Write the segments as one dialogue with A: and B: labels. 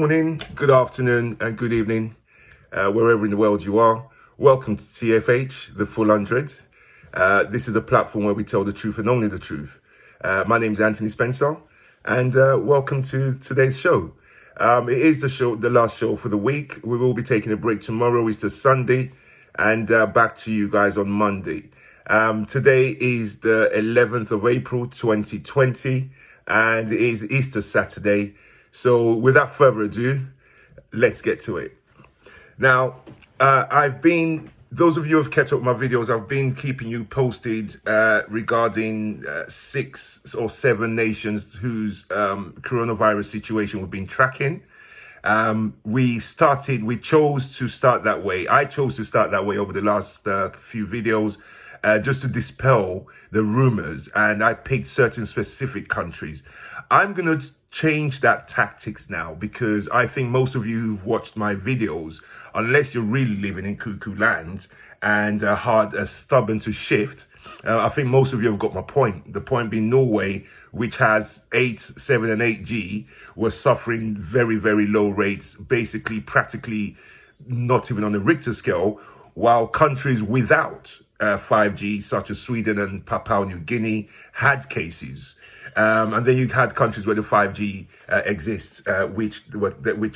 A: morning, good afternoon, and good evening, wherever in the world you are. Welcome to TFH, the Full 100. This is a platform where we tell the truth and only the truth. My name is Anthony Spencer, and welcome to today's show. It is the last show for the week. We will be taking a break tomorrow. It's the Sunday, and back to you guys on Monday. Today is the 11th of April, 2020, and it is Easter Saturday. So without further ado, let's get to it. Now, those of you who have kept up my videos, I've been keeping you posted regarding 6 or 7 nations whose coronavirus situation we've been tracking. We chose to start that way. I chose to start that way over the last few videos just to dispel the rumors, and I picked certain specific countries. I'm going to change that tactics now because I think most of you who've watched my videos, unless you're really living in cuckoo land and stubborn to shift, I think most of you have got my point. The point being Norway, which has 8, 7 and 8G, was suffering very, very low rates, basically practically not even on the Richter scale, while countries without 5G, such as Sweden and Papua New Guinea, had cases. And then you had countries where the 5G exists, which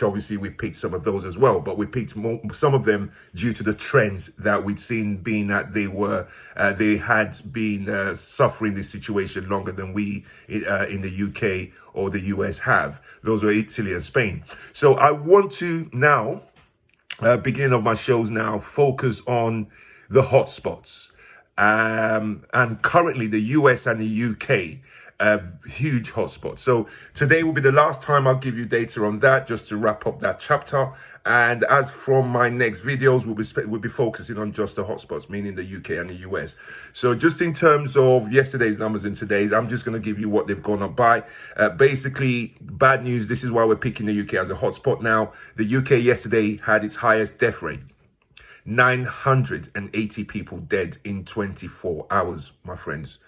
A: obviously we picked some of those as well, but we picked some of them due to the trends that we'd seen, being that they had been suffering this situation longer than we in the UK or the US have. Those were Italy and Spain. So I want to now, beginning of my shows now, focus on the hotspots. And currently the US and the UK, huge hotspots. So today will be the last time I'll give you data on that, just to wrap up that chapter. And as from my next videos, we'll be focusing on just the hotspots, meaning the UK and the US. So just in terms of yesterday's numbers and today's, I'm just going to give you what they've gone up by. Basically, bad news. This is why we're picking the UK as a hotspot now. The UK yesterday had its highest death rate. 980 people dead in 24 hours, my friends.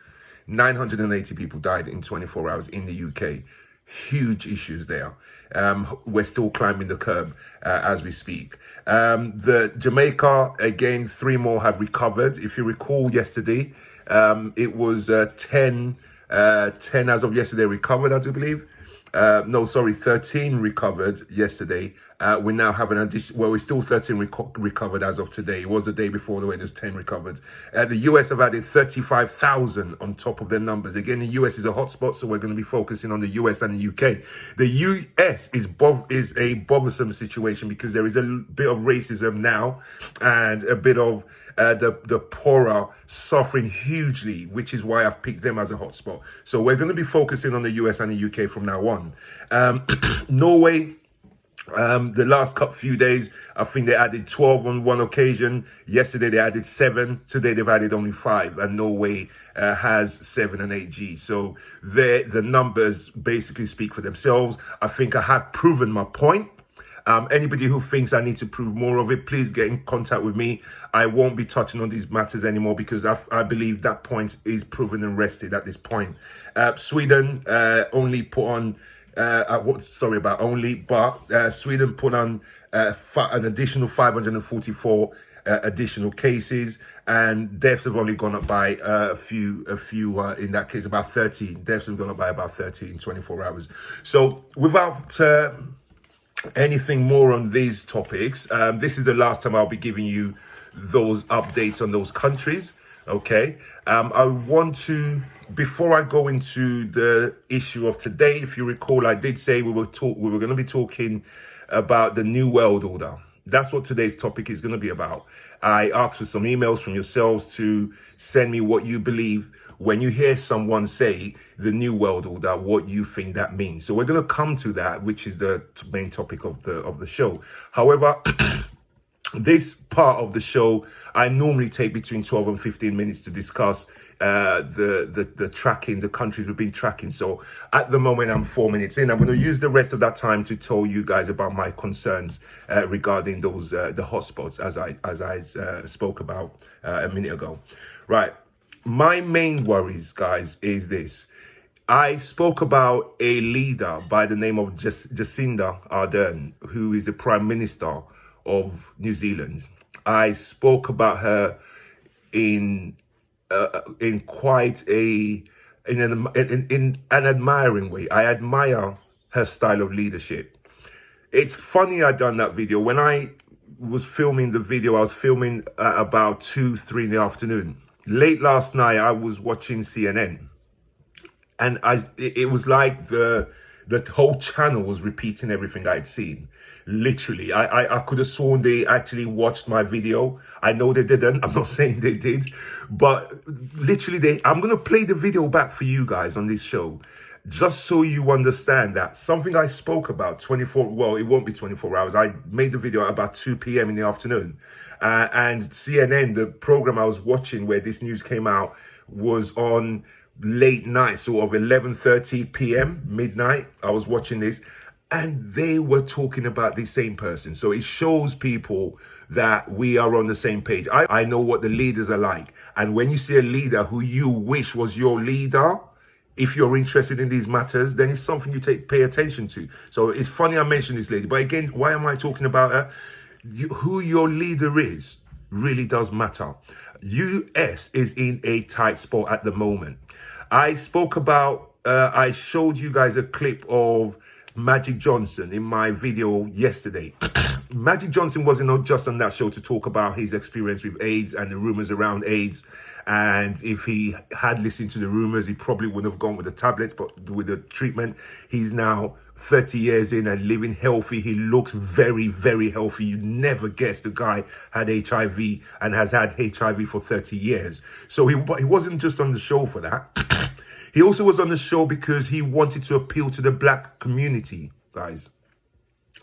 A: 980 people died in 24 hours in the UK. Huge issues there. We're still climbing the curb as we speak. The Jamaica, again, 3 more have recovered. If you recall yesterday, it was 10 as of yesterday recovered, I do believe. 13 recovered yesterday. We now have an addition. Well, we're still 13 recovered as of today. It was the day before the way there's 10 recovered. The US have added 35,000 on top of their numbers. Again, the US is a hotspot, so we're going to be focusing on the US and the UK. The US is a bothersome situation because there is a bit of racism now and a bit of the poorer suffering hugely, which is why I've picked them as a hotspot. So we're going to be focusing on the US and the UK from now on. Norway, the last few days, I think they added 12 on one occasion. Yesterday they added 7. Today they've added only 5, and Norway has 7 and 8G. So the numbers basically speak for themselves. I think I have proven my point. Anybody who thinks I need to prove more of it, please get in contact with me. I won't be touching on these matters anymore because I believe that point is proven and rested at this point. Sweden only put on, Sweden put on an additional 544 additional cases, and deaths have only gone up by a few, in that case, about 13. Deaths have gone up by about 30 in 24 hours. So without anything more on these topics, this is the last time I'll be giving you those updates on those countries. Okay, I want to, before I go into the issue of today, if you recall, I did say we were going to be talking about the New World Order. That's what today's topic is going to be about. I asked for some emails from yourselves to send me what you believe when you hear someone say the New World Order, what you think that means. So we're going to come to that, which is the main topic of the show. However, this part of the show, I normally take between 12 and 15 minutes to discuss the tracking, the countries we've been tracking. So at the moment, I'm 4 minutes in. I'm going to use the rest of that time to tell you guys about my concerns regarding those the hotspots, as I spoke about a minute ago. Right. My main worries, guys, is this. I spoke about a leader by the name of Jacinda Ardern, who is the Prime Minister of New Zealand. I spoke about her in quite in an admiring way. I admire her style of leadership. It's funny I done that video. When I was filming the video, I was filming at about 2-3 in the afternoon. Late last night, I was watching CNN, and it was like the whole channel was repeating everything I'd seen. Literally, I could have sworn they actually watched my video. I know they didn't. I'm not saying they did, but literally, I'm gonna play the video back for you guys on this show, just so you understand that something I spoke about 24. Well, it won't be 24 hours. I made the video at about 2 p.m. in the afternoon, and CNN, the program I was watching where this news came out, was on late night, sort of 11:30 p.m. midnight. I was watching this, and they were talking about the same person. So it shows people that we are on the same page. I know what the leaders are like, and when you see a leader who you wish was your leader, if you're interested in these matters, then it's something you pay attention to. So it's funny I mentioned this lady, but again, why am I talking about her? Who your leader is really does matter. US is in a tight spot at the moment. I spoke about, I showed you guys a clip of Magic Johnson in my video yesterday. Magic Johnson wasn't just on that show to talk about his experience with AIDS and the rumors around AIDS. And if he had listened to the rumors, he probably wouldn't have gone with the tablets, but with the treatment. He's now 30 years in and living healthy. He looks very, very healthy. You never guess the guy had HIV and has had HIV for 30 years. So he wasn't just on the show for that. He also was on the show because he wanted to appeal to the black community, guys.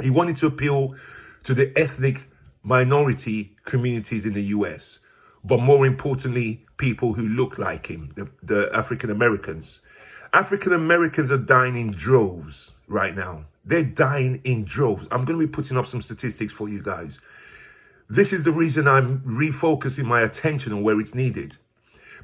A: He wanted to appeal to the ethnic minority communities in the US, but more importantly, people who look like him, the African Americans. African Americans are dying in droves right now. They're dying in droves. I'm going to be putting up some statistics for you guys. This is the reason I'm refocusing my attention on where it's needed,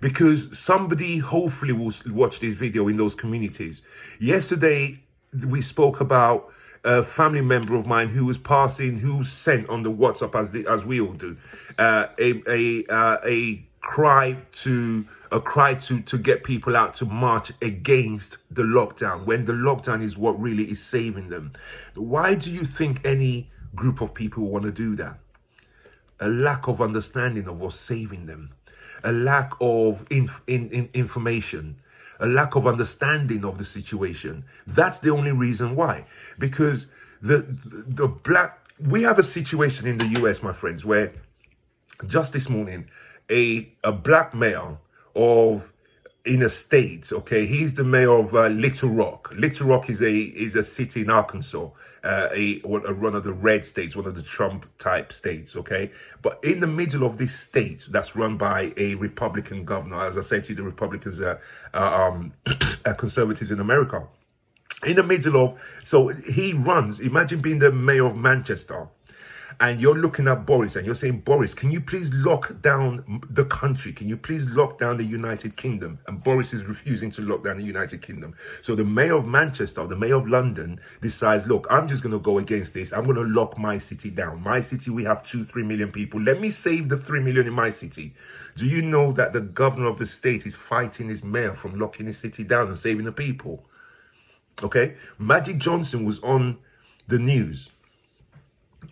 A: because somebody hopefully will watch this video in those communities. Yesterday, we spoke about a family member of mine who sent on the WhatsApp, as we all do, a cry to get people out to march against the lockdown, when the lockdown is what really is saving them. Why do you think any group of people want to do that? A lack of understanding of what's saving them, a lack of information, a lack of understanding of the situation. That's the only reason why. Because we have a situation in the US, my friends, where just this morning, a black mayor in a state, okay, he's the mayor of Little Rock. Little Rock is a city in Arkansas, one of the red states, one of the Trump type states, okay. But in the middle of this state that's run by a Republican governor, as I said to you, the Republicans are conservatives in America. In the middle of, so he runs. Imagine being the mayor of Manchester, and you're looking at Boris and you're saying, Boris, can you please lock down the country? Can you please lock down the United Kingdom? And Boris is refusing to lock down the United Kingdom. So the mayor of Manchester, the mayor of London decides, look, I'm just going to go against this. I'm going to lock my city down. My city, we have 2-3 million people. Let me save the 3 million in my city. Do you know that the governor of the state is fighting his mayor from locking his city down and saving the people? Okay. Magic Johnson was on the news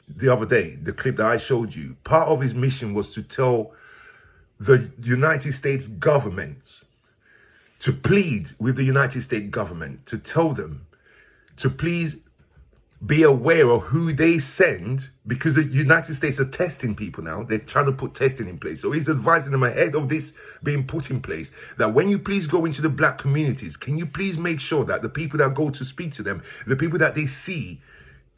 A: the other day, the clip that I showed you. Part of his mission was to tell the United States government, to plead with the United States government, to tell them to please be aware of who they send, because the United States are testing people now. They're trying to put testing in place. So he's advising them ahead of this being put in place, that when you please go into the black communities, can you please make sure that the people that go to speak to them, the people that they see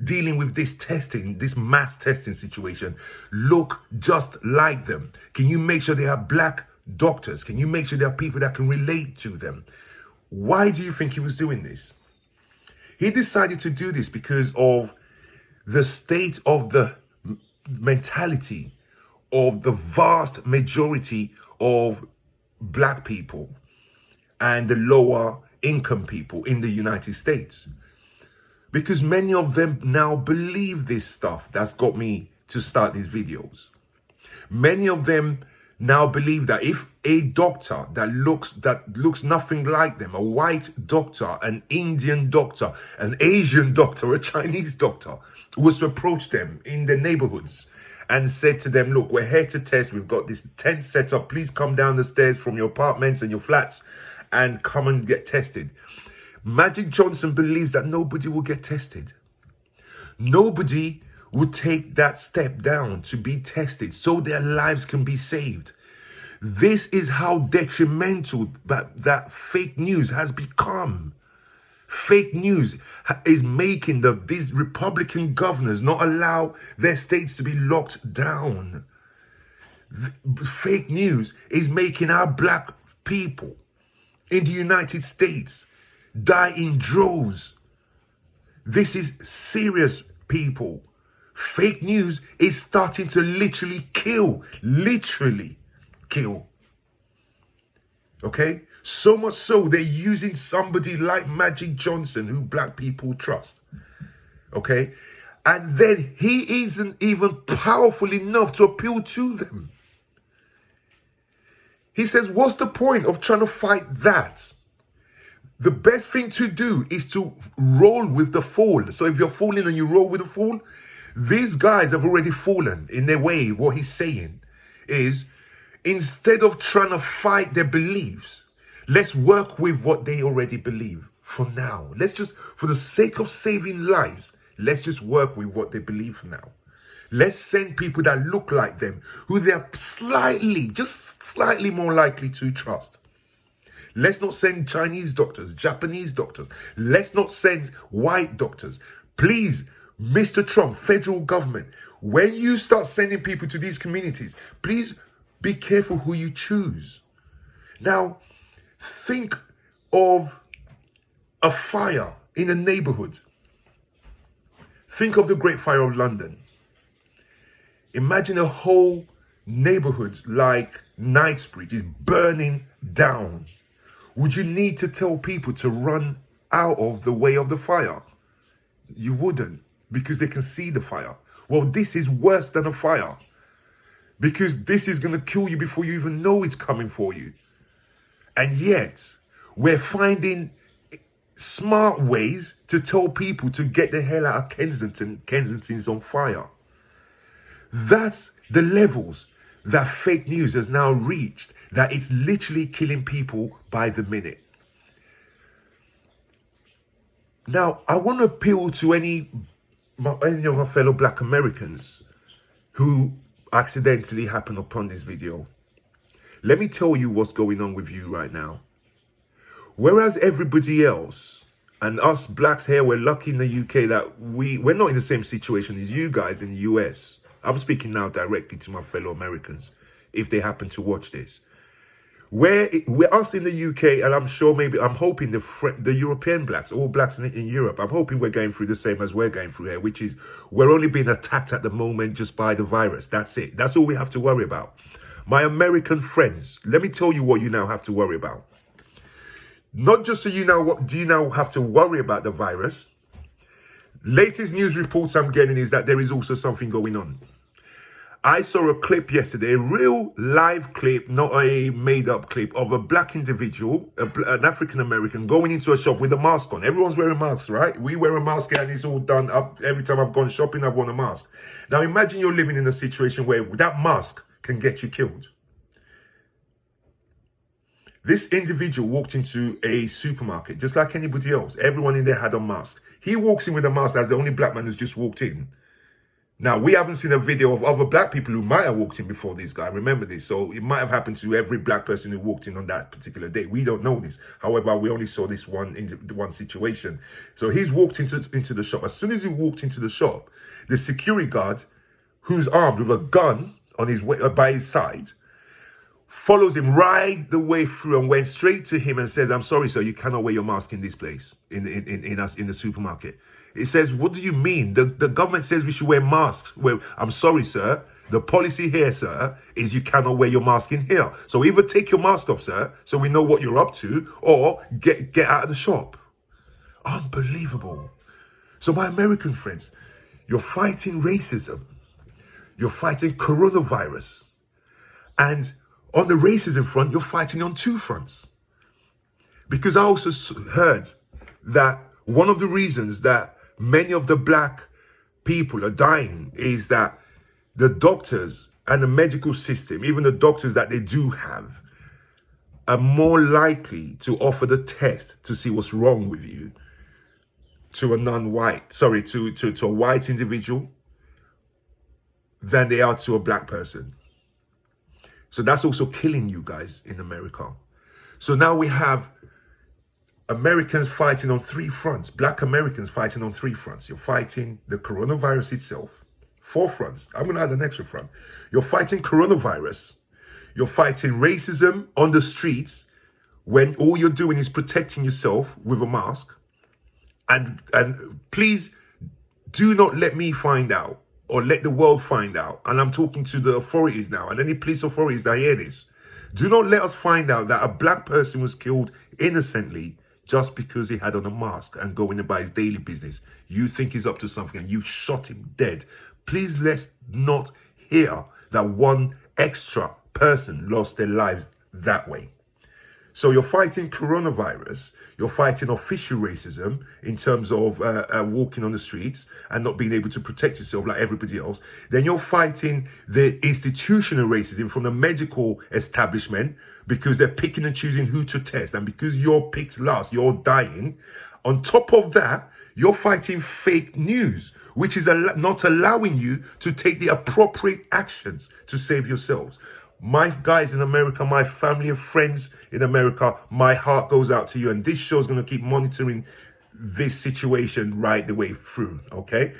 A: dealing with this testing, this mass testing situation, look just like them? Can you make sure they have black doctors? Can you make sure there are people that can relate to them? Why do you think he was doing this? He decided to do this because of the state of the mentality of the vast majority of black people and the lower income people in the United States. Because many of them now believe this stuff that's got me to start these videos. Many of them now believe that if a doctor that looks nothing like them, a white doctor, an Indian doctor, an Asian doctor, a Chinese doctor, was to approach them in the neighborhoods and said to them, look, we're here to test. We've got this tent set up. Please come down the stairs from your apartments and your flats and come and get tested. Magic Johnson believes that nobody will get tested. Nobody would take that step down to be tested so their lives can be saved. This is how detrimental that fake news has become. Fake news is making these Republican governors not allow their states to be locked down. Fake news is making our black people in the United States die in droves. This is serious, people. Fake news is starting to literally kill. Okay? So much so, they're using somebody like Magic Johnson, who black people trust. Okay? And then he isn't even powerful enough to appeal to them. He says, what's the point of trying to fight that? The best thing to do is to roll with the fall. So if you're falling and you roll with the fall, these guys have already fallen in their way. What he's saying is, instead of trying to fight their beliefs, let's work with what they already believe for now. Let's just, for the sake of saving lives, let's just work with what they believe for now. Let's send people that look like them, who they're just slightly more likely to trust. Let's not send Chinese doctors, Japanese doctors. Let's not send white doctors. Please, Mr. Trump, federal government, when you start sending people to these communities, please be careful who you choose. Now, think of a fire in a neighborhood. Think of the Great Fire of London. Imagine a whole neighborhood like Knightsbridge is burning down. Would you need to tell people to run out of the way of the fire? You wouldn't, because they can see the fire. Well, this is worse than a fire, because this is going to kill you before you even know it's coming for you. And yet, we're finding smart ways to tell people to get the hell out of Kensington. Kensington's on fire. That's the levels that fake news has now reached, that it's literally killing people by the minute. Now, I want to appeal to any of my fellow black Americans who accidentally happened upon this video. Let me tell you what's going on with you right now. Whereas everybody else, and us blacks here, we're lucky in the UK that we're not in the same situation as you guys in the US. I'm speaking now directly to my fellow Americans, if they happen to watch this. We're us in the UK, and I'm sure I'm hoping the European blacks, all blacks in Europe, I'm hoping we're going through the same as we're going through here, which is we're only being attacked at the moment just by the virus. That's it. That's all we have to worry about. My American friends, let me tell you what you now have to worry about. Not just so you know what do you now have to worry about the virus. Latest news reports I'm getting is that there is also something going on. I saw a clip yesterday, a real live clip, not a made-up clip, of a black individual, an African-American, going into a shop with a mask on. Everyone's wearing masks, right? We wear a mask and it's all done up. Every time I've gone shopping, I've worn a mask. Now imagine you're living in a situation where that mask can get you killed. This individual walked into a supermarket, just like anybody else. Everyone in there had a mask. He walks in with a mask as the only black man who's just walked in. Now, we haven't seen a video of other black people who might have walked in before this guy. Remember this. So it might have happened to every black person who walked in on that particular day. We don't know this. However, we only saw this one situation. So he's walked into the shop. As soon as he walked into the shop, the security guard, who's armed with a gun on his way, by his side, follows him right the way through and went straight to him and says, "I'm sorry, sir, you cannot wear your mask in this place, in the supermarket." It says, what do you mean? The government says we should wear masks. Well, I'm sorry, sir. The policy here, sir, is you cannot wear your mask in here. So either take your mask off, sir, so we know what you're up to, or get out of the shop. Unbelievable. So my American friends, you're fighting racism. You're fighting coronavirus. And on the racism front, you're fighting on two fronts. Because I also heard that one of the reasons that many of the black people are dying is that the doctors and the medical system, even the doctors that they do have, are more likely to offer the test to see what's wrong with you to a to a white individual than they are to a black person. So that's also killing you guys in America. So now we have Americans fighting on three fronts. Black Americans fighting on three fronts. You're fighting the coronavirus itself. 4 fronts. I'm going to add an extra front. You're fighting coronavirus. You're fighting racism on the streets when all you're doing is protecting yourself with a mask. And please do not let me find out or let the world find out. And I'm talking to the authorities now and any police authorities that hear this. Do not let us find out that a black person was killed innocently just because he had on a mask and going about his daily business. You think he's up to something and you shot him dead. Please let's not hear that one extra person lost their lives that way. So you're fighting coronavirus, you're fighting official racism in terms of walking on the streets and not being able to protect yourself like everybody else. Then you're fighting the institutional racism from the medical establishment because they're picking and choosing who to test. And because you're picked last, you're dying. On top of that, you're fighting fake news, which is not allowing you to take the appropriate actions to save yourselves. My guys in America, my family and friends in America, my heart goes out to you. And this show is going to keep monitoring this situation right the way through, okay?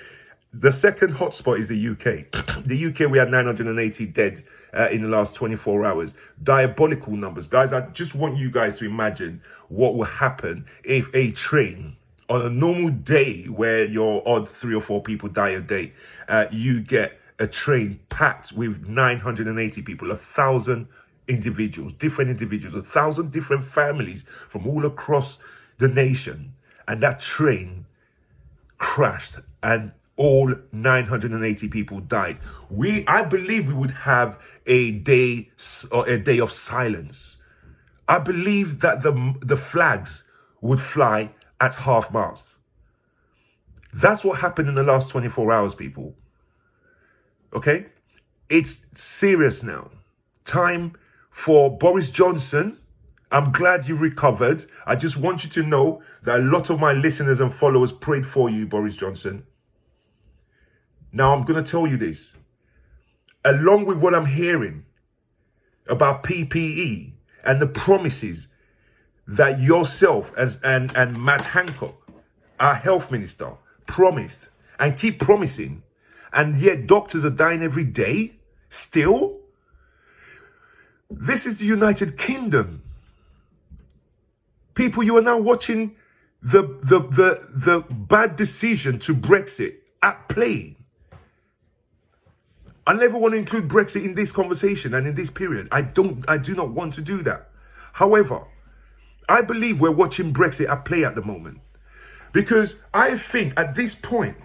A: The second hotspot is the UK. The UK, we had 980 dead in the last 24 hours. Diabolical numbers. Guys, I just want you guys to imagine what will happen if a train on a normal day where your odd 3 or 4 people die a day, you get a train packed with 980 people, 1,000 individuals, different individuals, 1,000 different families from all across the nation. And that train crashed and all 980 people died. I believe we would have a day of silence. I believe that the flags would fly at half-mast. That's what happened in the last 24 hours, people. Okay? It's serious now. Time for Boris Johnson. I'm glad you recovered. I just want you to know that a lot of my listeners and followers prayed for you, Boris Johnson. Now, I'm going to tell you this. Along with what I'm hearing about PPE and the promises that yourself and Matt Hancock, our health minister, promised and keep promising, and yet doctors are dying every day still. This is the United Kingdom. People, you are now watching the bad decision to Brexit at play. I never want to include Brexit in this conversation and in this period. I do not want to do that. However, I believe we're watching Brexit at play at the moment. Because I think at this point,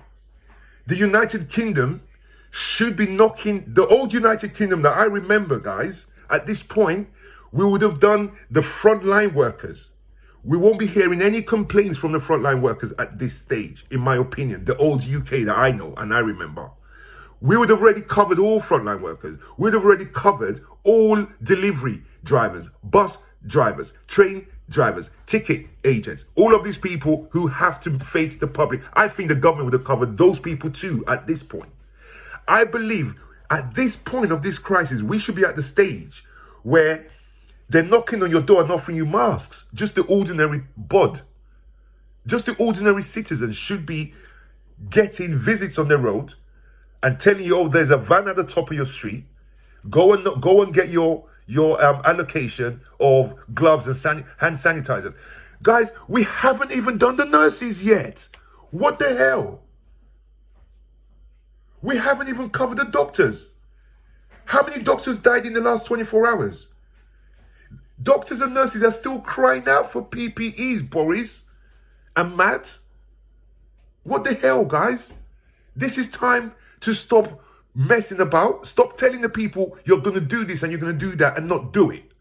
A: the United Kingdom should be knocking the old United Kingdom that I remember, guys. At this point, we would have done the frontline workers. We won't be hearing any complaints from the frontline workers at this stage, in my opinion. The old UK that I know and I remember. We would have already covered all frontline workers. We'd have already covered all delivery drivers, bus drivers, train drivers, ticket agents, all of these people who have to face the public. I think the government would have covered those people too at this point. I believe at this point of this crisis, we should be at the stage where they're knocking on your door and offering you masks. Just the ordinary bod. Just the ordinary citizen should be getting visits on the road and telling you, oh, there's a van at the top of your street. Go and get your allocation of gloves and hand sanitizers. Guys, we haven't even done the nurses yet. What the hell? We haven't even covered the doctors. How many doctors died in the last 24 hours? Doctors and nurses are still crying out for PPEs, Boris and Matt. What the hell, guys? This is time to stop messing about. Stop telling the people you're going to do this and you're going to do that and not do it.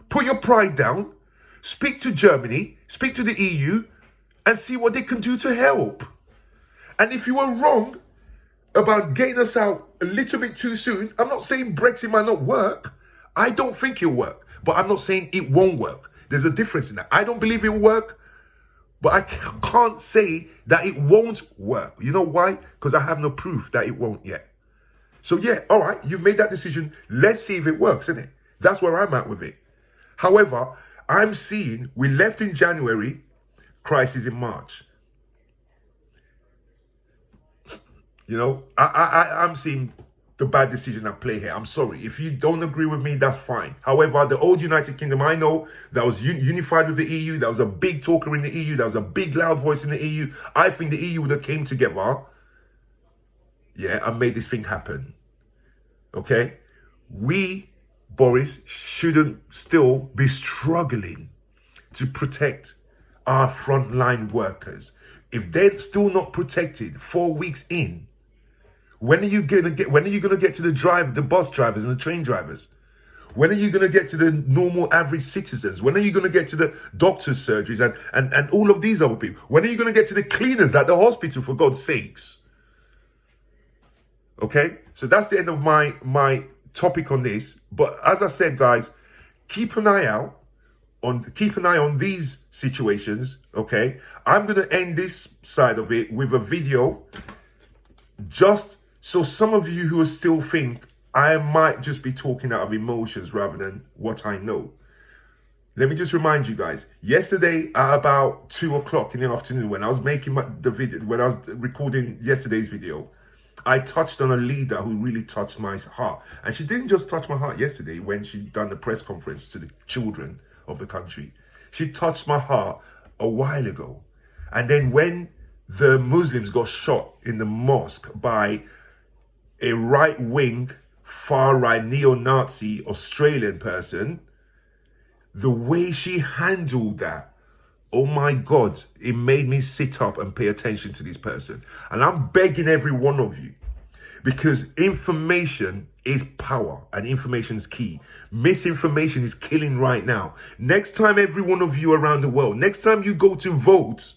A: Put your pride down. Speak to Germany. Speak to the EU and see what they can do to help. And if you were wrong about getting us out a little bit too soon, I'm not saying Brexit might not work. I don't think it'll work. But I'm not saying it won't work. There's a difference in that. I don't believe it will work, but I can't say that it won't work. You know why? Because I have no proof that it won't yet. So yeah, all right, you've made that decision. Let's see if it works, isn't it? That's where I'm at with it. However, I'm seeing we left in January, crisis in March. You know, I'm seeing the bad decision at play here. I'm sorry. If you don't agree with me, that's fine. However, the old United Kingdom, I know that was unified with the EU. That was a big talker in the EU. That was a big loud voice in the EU. I think the EU would have came together, and made this thing happen. Okay? We, Boris, shouldn't still be struggling to protect our frontline workers. If they're still not protected 4 weeks in, when are you gonna get to the bus drivers and the train drivers? When are you gonna get to the normal average citizens? When are you gonna get to the doctors' surgeries and all of these other people? When are you gonna get to the cleaners at the hospital, for God's sakes? Okay, so that's the end of my topic on this. But as I said, guys, keep an eye on these situations. Okay, I'm gonna end this side of it with a video, just so some of you who still think I might just be talking out of emotions rather than what I know. Let me just remind you guys, yesterday at about 2 o'clock in the afternoon, when I was making the video, when I was recording yesterday's video, I touched on a leader who really touched my heart. And she didn't just touch my heart yesterday when she done the press conference to the children of the country. She touched my heart a while ago. And then when the Muslims got shot in the mosque by a right-wing, far-right, neo-Nazi Australian person, the way she handled that, oh my God, it made me sit up and pay attention to this person. And I'm begging every one of you, because information is power and information is key. Misinformation is killing right now. Next time, every one of you around the world, next time you go to vote,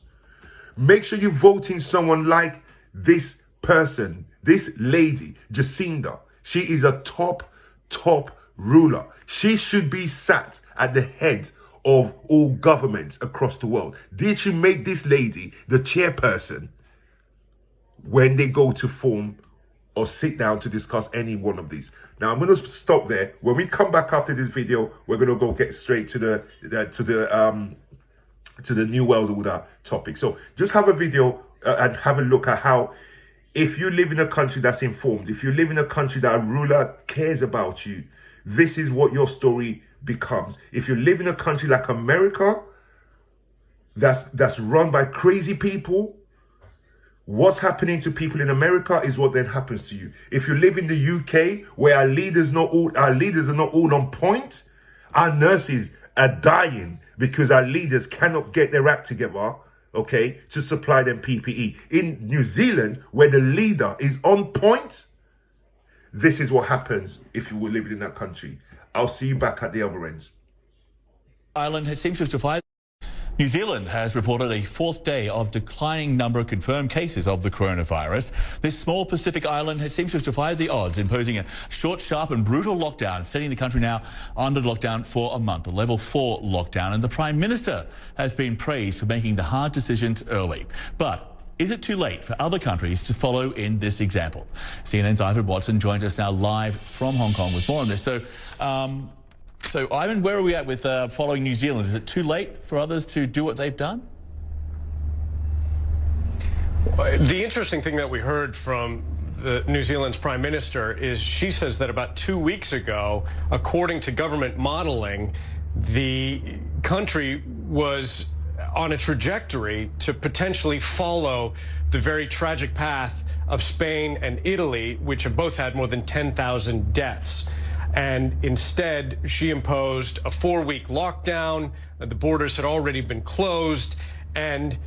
A: make sure you vote in someone like this person, this lady, Jacinda. She is a top ruler. She should be sat at the head of all governments across the world. Did she make this lady the chairperson when they go to form or sit down to discuss any one of these? Now I'm going to stop there. When we come back after this video, we're going to go get straight to the New World Order topic. So just have a video and have a look at how, if you live in a country that's informed, if you live in a country that a ruler cares about you, this is what your story becomes. If you live in a country like America, that's run by crazy people, what's happening to people in America is what then happens to you. If you live in the UK, where our leaders are not all on point, our nurses are dying because our leaders cannot get their act together, okay, to supply them PPE. In New Zealand, where the leader is on point, this is what happens if you were living in that country. I'll see you back at the other end.
B: Ireland seems to have defied. New Zealand has reported a fourth day of declining number of confirmed cases of the coronavirus. This small Pacific island seems to have defied the odds, imposing a short, sharp and brutal lockdown, setting the country now under lockdown for a month, a level 4 lockdown. And the Prime Minister has been praised for making the hard decisions early. But is it too late for other countries to follow in this example? CNN's Ivan Watson joins us now live from Hong Kong with more on this. So, Ivan, where are we at with following New Zealand? Is it too late for others to do what they've done?
C: The interesting thing that we heard from the New Zealand's Prime Minister is she says that about 2 weeks ago, according to government modeling, the country was on a trajectory to potentially follow the very tragic path of Spain and Italy, which have both had more than 10,000 deaths. And instead, she imposed a 4-week lockdown. The borders had already been closed. And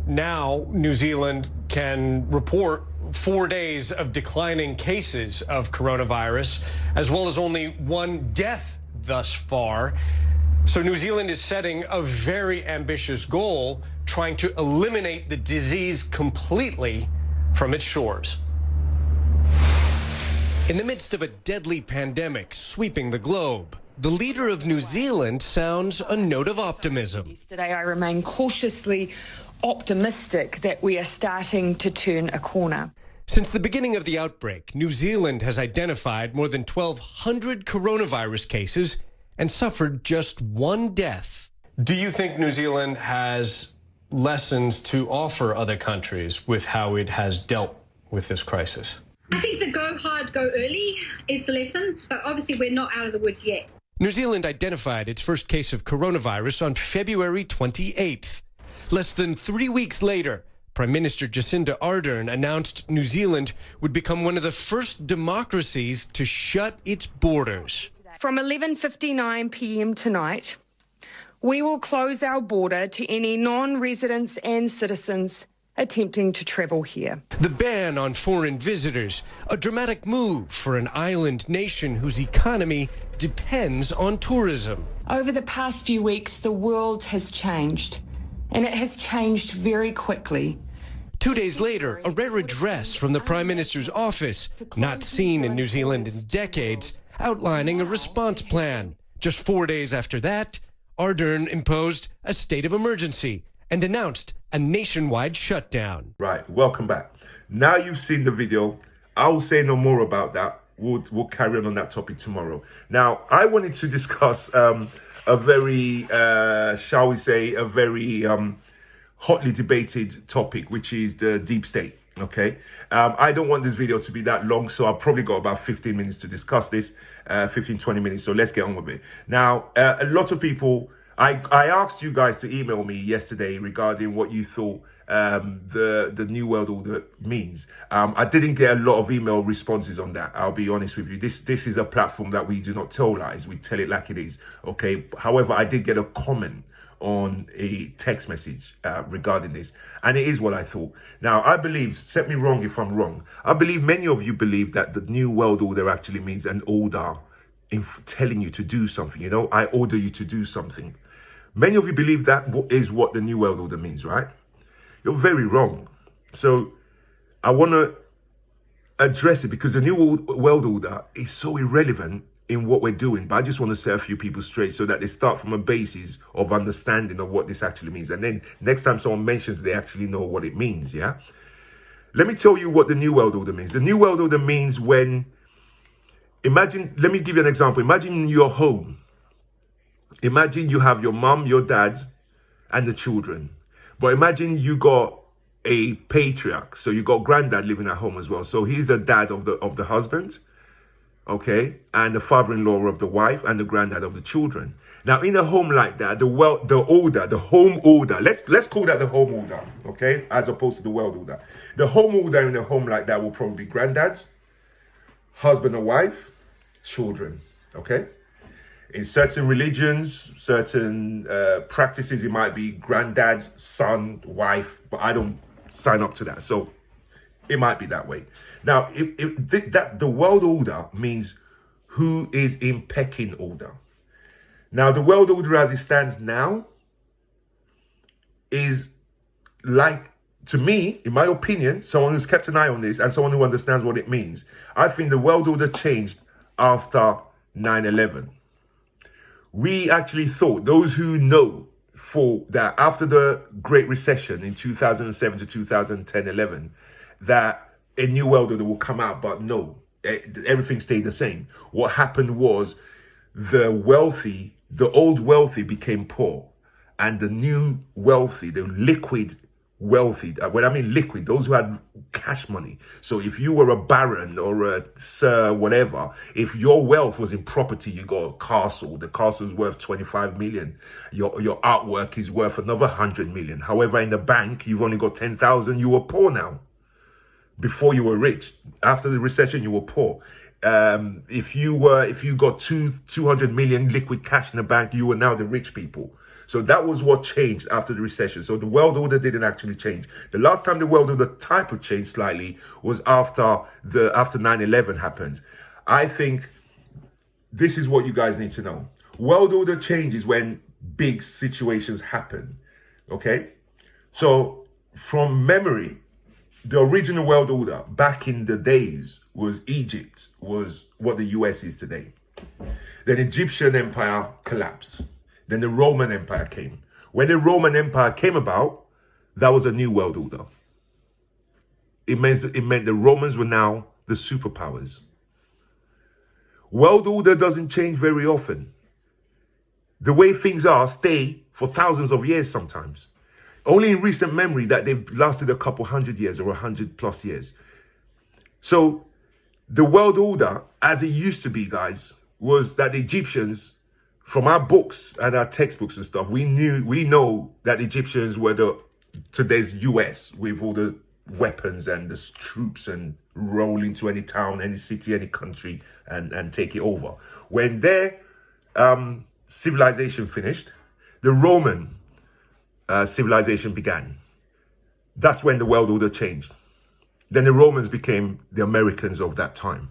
C: now New Zealand can report 4 days of declining cases of coronavirus, as well as only 1 death thus far. So New Zealand is setting a very ambitious goal, trying to eliminate the disease completely from its shores. In the midst of a deadly pandemic sweeping the globe, the leader of New Zealand sounds a note of optimism.
D: Yesterday, I remain cautiously optimistic that we are starting to turn a corner.
C: Since the beginning of the outbreak, New Zealand has identified more than 1,200 coronavirus cases and suffered just 1 death. Do you think New Zealand has lessons to offer other countries with how it has dealt with this crisis?
E: I think the go hard, go early is the lesson, but obviously we're not out of the woods yet.
C: New Zealand identified its first case of coronavirus on February 28th. Less than 3 weeks later, Prime Minister Jacinda Ardern announced New Zealand would become one of the first democracies to shut its borders.
D: From 11:59 p.m. tonight, we will close our border to any non-residents and citizens attempting to travel here.
C: The ban on foreign visitors, a dramatic move for an island nation whose economy depends on tourism.
D: Over the past few weeks, the world has changed, and it has changed very quickly.
C: 2 days later, a rare address from the Prime Minister's office, not seen in New Zealand in decades, outlining a response plan. Just 4 days after that, Ardern imposed a state of emergency and announced a nationwide shutdown.
A: Right, welcome back. Now you've seen the video. I'll say no more about that. We'll carry on that topic tomorrow. Now, I wanted to discuss a very, shall we say, a very hotly debated topic, which is the deep state. Okay, I don't want this video to be that long, so I've probably got about 15 minutes to discuss this, 20 minutes. So let's get on with it. Now, a lot of people, I asked you guys to email me yesterday regarding what you thought the New World Order means. I didn't get a lot of email responses on that. I'll be honest with you. This is a platform that we do not tell lies. We tell it like it is. Okay. However, I did get a comment on a text message regarding this, and it is what I thought. Now, I believe, set me wrong if I'm wrong, I believe many of you believe that the New World Order actually means an order in telling you to do something. You know, I order you to do something. Many of you believe that is what the New World Order means, right? You're very wrong. So I want to address it because the New World Order is so irrelevant in what we're doing. But I just want to set a few people straight so that they start from a basis of understanding of what this actually means. And then next time someone mentions, they actually know what it means, yeah? Let me tell you what the New World Order means. The New World Order means when, imagine, let me give you an example. Imagine you're home. Imagine you have your mom, your dad, and the children. But imagine you got a patriarch. So you got granddad living at home as well. So he's the dad of the husband, okay, and the father-in-law of the wife and the granddad of the children. Now, in a home like that, the home order, let's call that the home order, okay, as opposed to the world order. The home order in a home like that will probably be granddad, husband and wife, children, okay? In certain religions, certain practices, it might be granddad, son, wife, but I don't sign up to that. So it might be that way. Now, the world order means who is in pecking order. Now, the world order as it stands now is like, to me, in my opinion, someone who's kept an eye on this and someone who understands what it means, I think the world order changed after 9/11. We actually thought, those who know, for that after the Great Recession in 2007 to 2010-11, that a new world order will come out, but no, everything stayed the same. What happened was the wealthy, the old wealthy became poor, and the new wealthy, the liquid wealthy. When I mean liquid, those who had cash money. So if you were a baron or a sir, whatever, if your wealth was in property, you got a castle. The castle's worth 25 million. Your artwork is worth another 100 million. However, in the bank, you've only got 10,000. You were poor now. Before you were rich. After the recession, you were poor. If you got 200 million liquid cash in the bank, you were now the rich people. So that was what changed after the recession. So the world order didn't actually change. The last time the world order type of changed slightly was after 9/11 happened. I think this is what you guys need to know. World order changes when big situations happen. Okay? So from memory, the original world order back in the days was Egypt, was what the US is today. Then Egyptian empire collapsed. Then the Roman Empire came. When the Roman Empire came about, that was a new world order. It meant the Romans were now the superpowers. World order doesn't change very often. The way things are stay for thousands of years sometimes. Only in recent memory that they've lasted a couple 100 years or 100+ years. So the world order, as it used to be, guys, was that the Egyptians, from our books and our textbooks and stuff, we know that the Egyptians were today's US, with all the weapons and the troops and roll into any town, any city, any country and take it over. When their civilization finished, the Roman civilization began. That's when the world order changed. Then the Romans became the Americans of that time.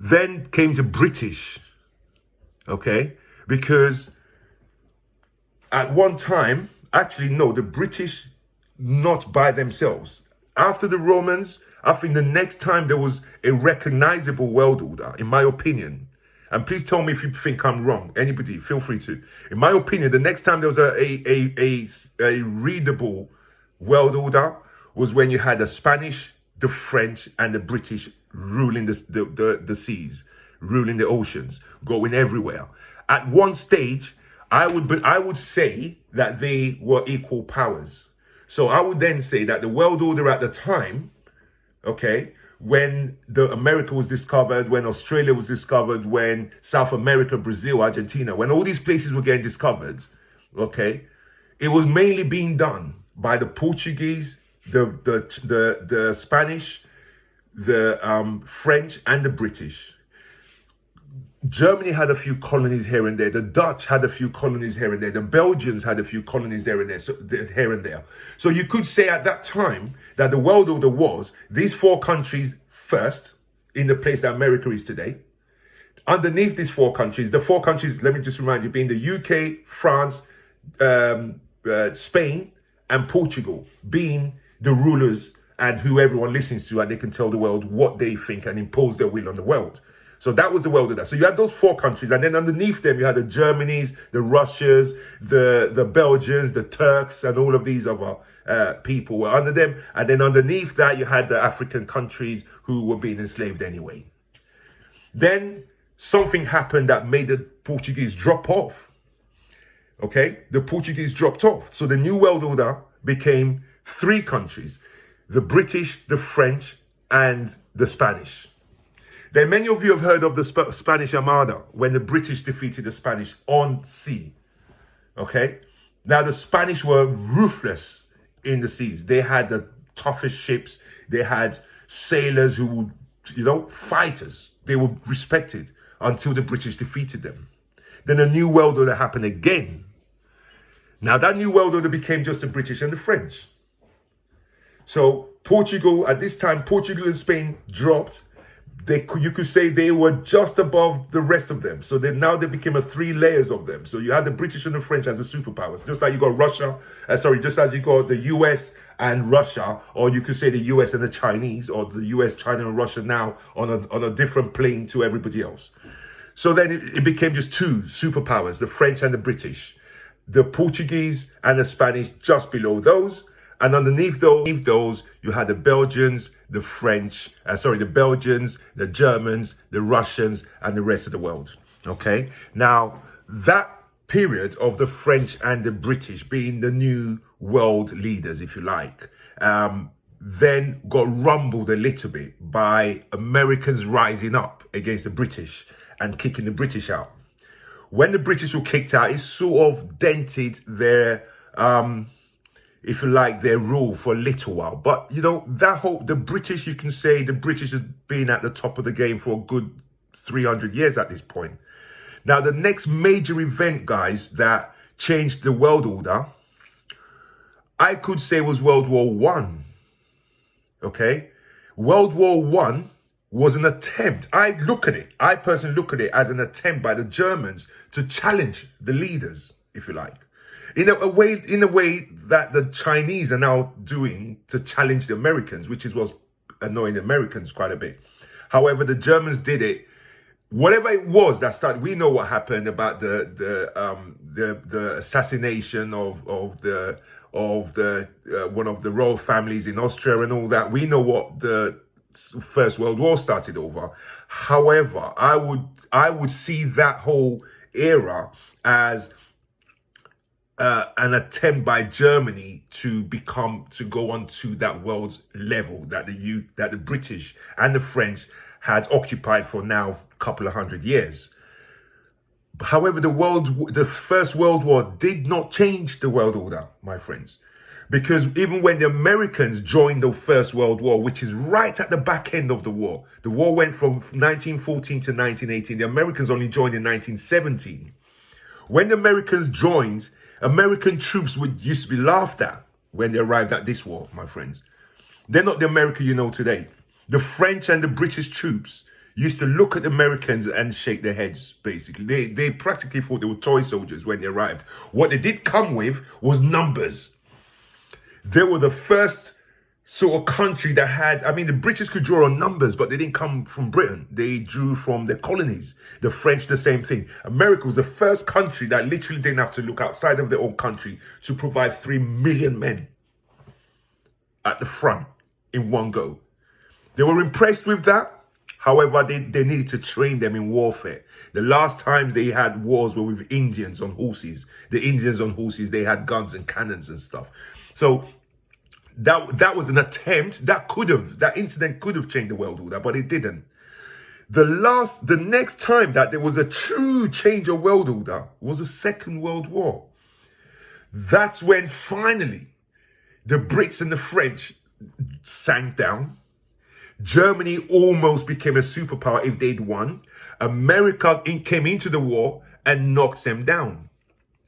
A: Then came the British. Okay, because at one time, actually, no, the British, not by themselves. After the Romans, I think the next time there was a recognizable world order, in my opinion, and please tell me if you think I'm wrong, anybody, feel free to. In my opinion, the next time there was a readable world order was when you had the Spanish, the French, and the British ruling the seas, ruling the oceans, going everywhere. At one stage, I would say that they were equal powers. So I would then say that the world order at the time, okay, when America was discovered, when Australia was discovered, when South America, Brazil, Argentina, when all these places were getting discovered, okay, it was mainly being done by the Portuguese, the Spanish, the French, and the British. Germany had a few colonies here and there. The Dutch had a few colonies here and there. The Belgians had a few colonies there and there. So here and there. So you could say at that time that the world order was these 4 countries first in the place that America is today. Underneath these 4 countries, the 4 countries, let me just remind you, being the UK, France, Spain, and Portugal, being the rulers and who everyone listens to, and they can tell the world what they think and impose their will on the world. So that was the world order. So you had those 4 countries, and then underneath them you had the Germanys, the Russias, the Belgians, the Turks, and all of these other people were under them. And then underneath that you had the African countries who were being enslaved anyway. Then something happened that made the Portuguese drop off. Okay, the Portuguese dropped off. So the new world order became 3 countries: the British, the French, and the Spanish. Then many of you have heard of the Spanish Armada, when the British defeated the Spanish on sea. Okay? Now the Spanish were ruthless in the seas. They had the toughest ships. They had sailors who would, fighters. They were respected until the British defeated them. Then a new world order happened again. Now that new world order became just the British and the French. So Portugal, at this time, Portugal and Spain dropped. You could say they were just above the rest of them. So now they became 3 layers of them. So you had the British and the French as the superpowers, just like you got just as you got the US and Russia, or you could say the US and the Chinese, or the US, China, and Russia now on a different plane to everybody else. So then it became just 2 superpowers, the French and the British, the Portuguese and the Spanish just below those. And underneath those, you had the Belgians, the Belgians, the Germans, the Russians, and the rest of the world. Okay? Now, that period of the French and the British being the new world leaders, if you like, then got rumbled a little bit by Americans rising up against the British and kicking the British out. When the British were kicked out, it sort of dented their, if you like, their rule for a little while. But, you know, the British, you can say the British have been at the top of the game for a good 300 years at this point. Now, the next major event, guys, that changed the world order, I could say was World War One. Okay? World War One was an attempt. I personally look at it as an attempt by the Germans to challenge the leaders, if you like. In a way that the Chinese are now doing to challenge the Americans, which was annoying the Americans quite a bit. However, the Germans did it. Whatever it was that started, we know what happened about the assassination of one of the royal families in Austria and all that. We know what the First World War started over. However, I would see that whole era as an attempt by Germany to go on to that world's level that the British and the French had occupied for now a couple of 100 years. However, the First World War did not change the world order, my friends. Because even when the Americans joined the First World War, which is right at the back end of the war went from 1914 to 1918. The Americans only joined in 1917. When the Americans joined, American troops used to be laughed at when they arrived at this war, my friends. They're not the America you know today. The French and the British troops used to look at the Americans and shake their heads, basically. They practically thought they were toy soldiers when they arrived. What they did come with was numbers. They were the first sort of country that had, the British could draw on numbers, but they didn't come from Britain. They drew from their colonies. The French, the same thing. America was the first country that literally didn't have to look outside of their own country to provide 3 million men at the front in one go. They were impressed with that. However, they needed to train them in warfare. The last times they had wars were with Indians on horses. The Indians on horses, they had guns and cannons and stuff. So that was an attempt that incident could have changed the world order, but it didn't. The next time that there was a true change of world order was the Second World War. That's when finally the Brits and the French sank down. Germany almost became a superpower if they'd won. America came into the war and knocked them down.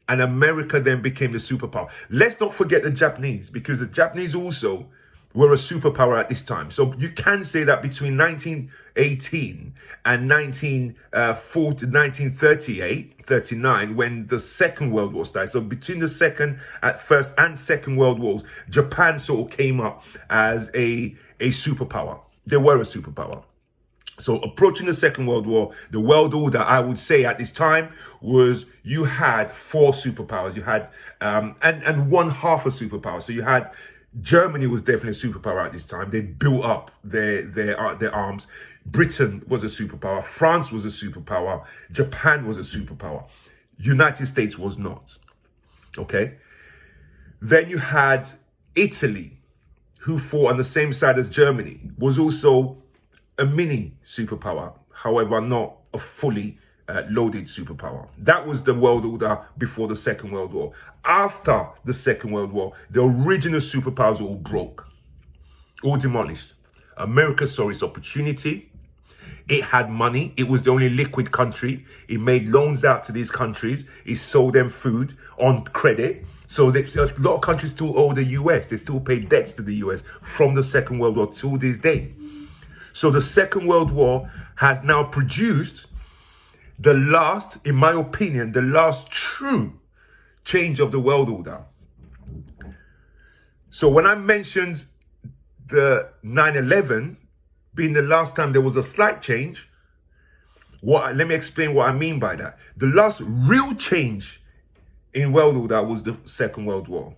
A: And America then became the superpower. Let's not forget the Japanese, because the Japanese also were a superpower at this time. So you can say that between 1918 and 1939, when the Second World War started. So between the First and Second World Wars, Japan sort of came up as a superpower. They were a superpower. So approaching the Second World War, the world order, I would say at this time, was you had 4 superpowers. You had, and one half a superpower. So you had, Germany was definitely a superpower at this time. They built up their arms. Britain was a superpower. France was a superpower. Japan was a superpower. United States was not. Okay. Then you had Italy, who fought on the same side as Germany, was also a mini superpower, however, not a fully loaded superpower. That was the world order before the Second World War. After the Second World War, the original superpowers all broke, all demolished. America saw its opportunity. It had money. It was the only liquid country. It made loans out to these countries. It sold them food on credit. So a lot of countries still owe the US. They still pay debts to the US from the Second World War to this day. So the Second World War has now produced in my opinion, the last true change of the world order. So when I mentioned the 9/11 being the last time there was a slight change, let me explain what I mean by that. The last real change in world order was the Second World War.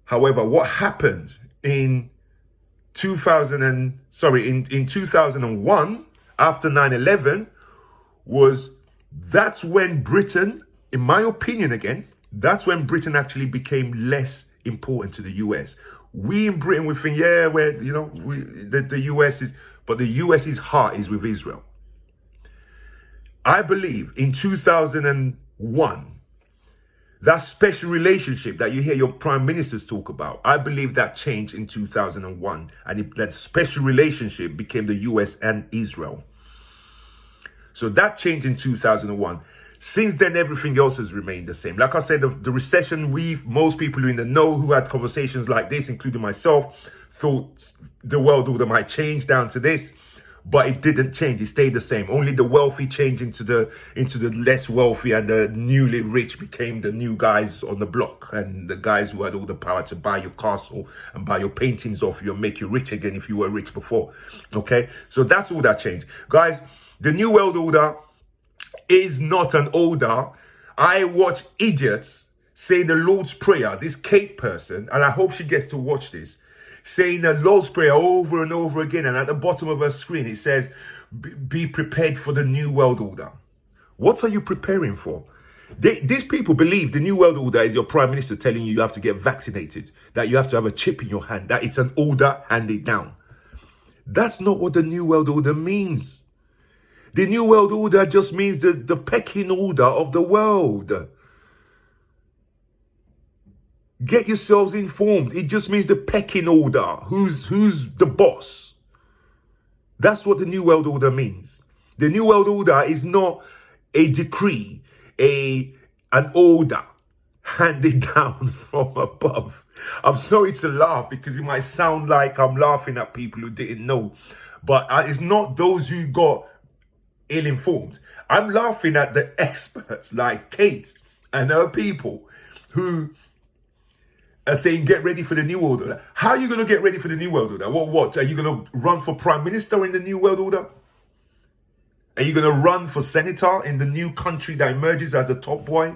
A: However, what happened in 2001 after 9/11 that's when Britain in my opinion, again, that's when Britain actually became less important to the US. We in Britain, we think, yeah, we're, you know, the US is, but the US's heart is with Israel. I believe in 2001, that special relationship that you hear your prime ministers talk about, I believe that changed in 2001. And that special relationship became the US and Israel. So that changed in 2001. Since then, everything else has remained the same. Like I said, the recession, most people in the know who had conversations like this, including myself, thought the world order might change down to this. But it didn't change. It stayed the same. Only the wealthy changed into the less wealthy, and the newly rich became the new guys on the block, and the guys who had all the power to buy your castle and buy your paintings off you and make you rich again if you were rich before. Okay, so that's all that changed, guys. The new world order is not an order. I watch idiots say the Lord's Prayer. This Kate person, and I hope she gets to watch this, saying the Lord's Prayer over and over again, and at the bottom of her screen it says, be prepared for the new world order. What are you preparing for? These people believe the new world order is your prime minister telling you have to get vaccinated, that you have to have a chip in your hand, that it's an order handed down. That's not what the new world order means. The new world order just means the pecking order of the world. Get yourselves informed. It just means the pecking order. Who's the boss? That's what the New World Order means. The New World Order is not a decree, an order handed down from above. I'm sorry to laugh because it might sound like I'm laughing at people who didn't know. But it's not those who got ill-informed. I'm laughing at the experts like Kate and her people who are saying, get ready for the new world order. How are you going to get ready for the new world order? What? Are you going to run for prime minister in the new world order? Are you going to run for senator in the new country that emerges as the top boy?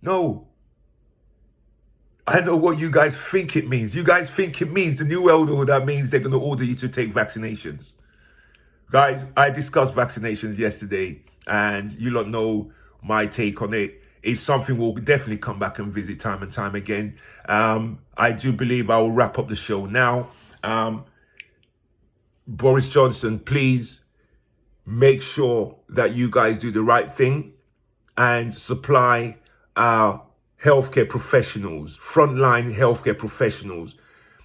A: No. I know what you guys think it means. You guys think it means the new world order means they're going to order you to take vaccinations. Guys, I discussed vaccinations yesterday, and you lot know my take on it. It's something we'll definitely come back and visit time and time again. I do believe I will wrap up the show now. Boris Johnson, please make sure that you guys do the right thing and supply our healthcare professionals, frontline healthcare professionals,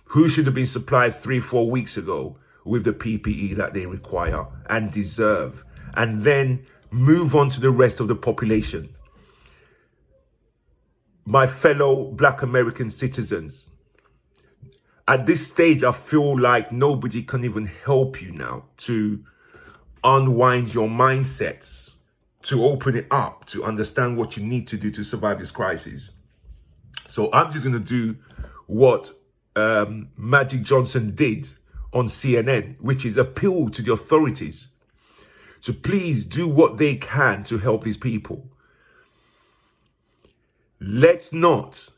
A: who should have been supplied 3-4 weeks ago with the PPE that they require and deserve, and then move on to the rest of the population. My fellow Black American citizens, at this stage, I feel like nobody can even help you now to unwind your mindsets, to open it up, to understand what you need to do to survive this crisis. So I'm just going to do what Magic Johnson did on CNN, which is appeal to the authorities to please do what they can to help these people. Let's not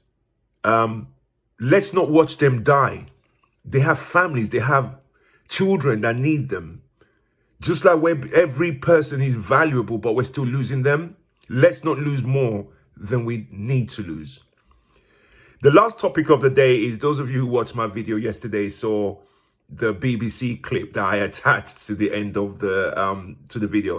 A: watch them die. They have families, they have children that need them. Just like every person is valuable, but we're still losing them. Let's not lose more than we need to lose. The last topic of the day is, those of you who watched my video yesterday saw the BBC clip that I attached to the end of the video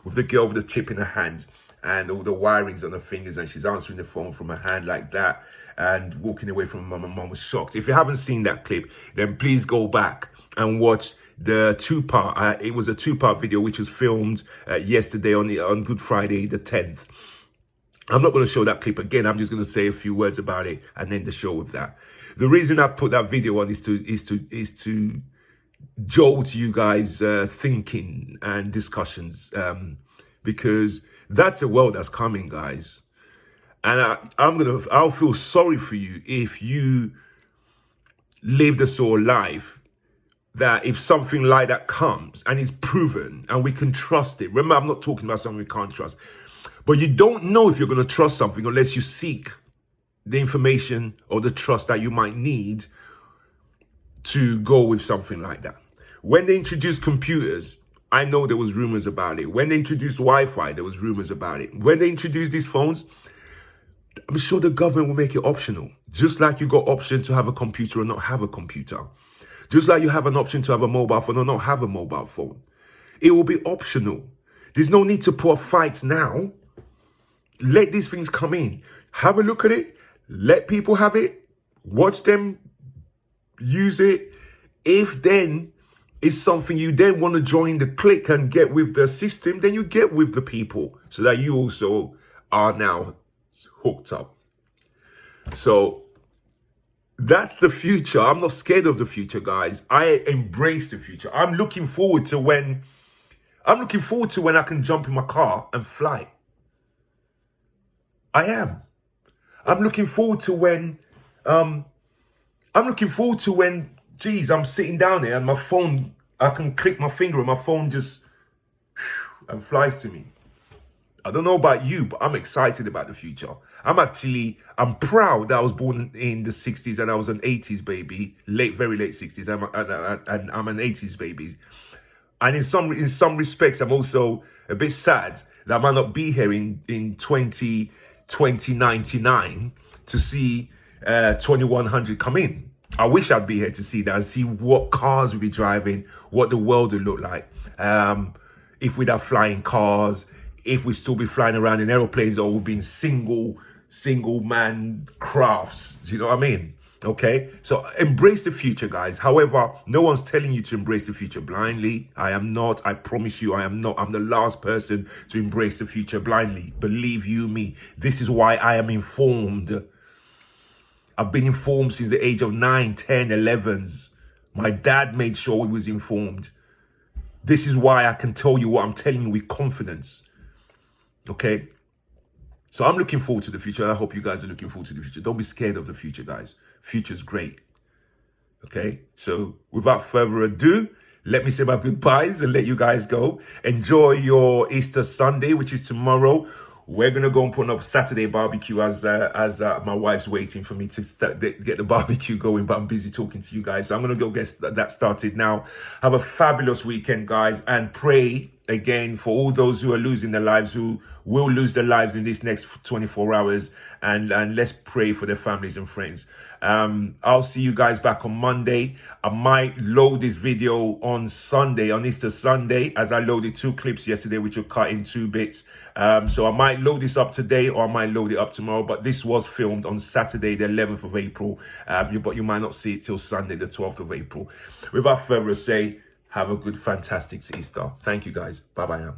A: with the girl with the chip in her hand and all the wirings on her fingers, and she's answering the phone from her hand like that and walking away from her mum. And mum was shocked. If you haven't seen that clip, then please go back and watch the two-part. It was a two-part video which was filmed yesterday on Good Friday the 10th. I'm not going to show that clip again. I'm just going to say a few words about it and end the show with that. The reason I put that video on is to jolt you guys thinking and discussions, because that's a world that's coming, guys. And I'll feel sorry for you if you live the sort of life that if something like that comes and is proven and we can trust it. Remember, I'm not talking about something we can't trust. But you don't know if you're going to trust something unless you seek the information or the trust that you might need to go with something like that. When they introduced computers, I know there was rumors about it. When they introduced Wi-Fi, there was rumors about it. When they introduced these phones, I'm sure the government will make it optional. Just like you got option to have a computer or not have a computer. Just like you have an option to have a mobile phone or not have a mobile phone. It will be optional. There's no need to put fights now. Let these things come in. Have a look at it. Let people have it. Watch them use it. If then it's something you then want to join the clique and get with the system, then you get with the people so that you also are now hooked up. So that's the future. I'm not scared of the future, guys. I embrace the future. I'm looking forward to when I can jump in my car and fly. I am. I'm looking forward to when, geez, I'm sitting down there and my phone, I can click my finger and my phone just and flies to me. I don't know about you, but I'm excited about the future. I'm proud that I was born in the 60s and I was an 80s baby, very late 60s. And I'm an 80s baby. And in some respects, I'm also a bit sad that I might not be here in 2099 to see 2100 come in. I wish I'd be here to see that and see what cars we'd be driving, what the world would look like. If we'd have flying cars, if we'd still be flying around in aeroplanes, or we'd be in single man crafts. Do you know what I mean? Okay, so embrace the future, guys. However, no one's telling you to embrace the future blindly. I am not. I promise you, I am not. I'm the last person to embrace the future blindly. Believe you me. This is why I am informed. I've been informed since the age of 9, 10, 11s. My dad made sure he was informed. This is why I can tell you what I'm telling you with confidence. Okay? So I'm looking forward to the future. I hope you guys are looking forward to the future. Don't be scared of the future, guys. Future's great. Okay? So without further ado, let me say my goodbyes and let you guys go. Enjoy your Easter Sunday, which is tomorrow. We're going to go and put up Saturday barbecue as my wife's waiting for me to get the barbecue going, but I'm busy talking to you guys. So I'm going to go get that started now. Have a fabulous weekend, guys, and pray again for all those who are losing their lives, who will lose their lives in this next 24 hours. And let's pray for their families and friends. I'll see you guys back on Monday. I might load this video on Sunday, on Easter Sunday, as I loaded 2 clips yesterday, which were cut in 2 bits. So I might load this up today or I might load it up tomorrow. But this was filmed on Saturday, the 11th of April. But you might not see it till Sunday, the 12th of April. Without further ado, have a good, fantastic Easter. Thank you, guys. Bye-bye now.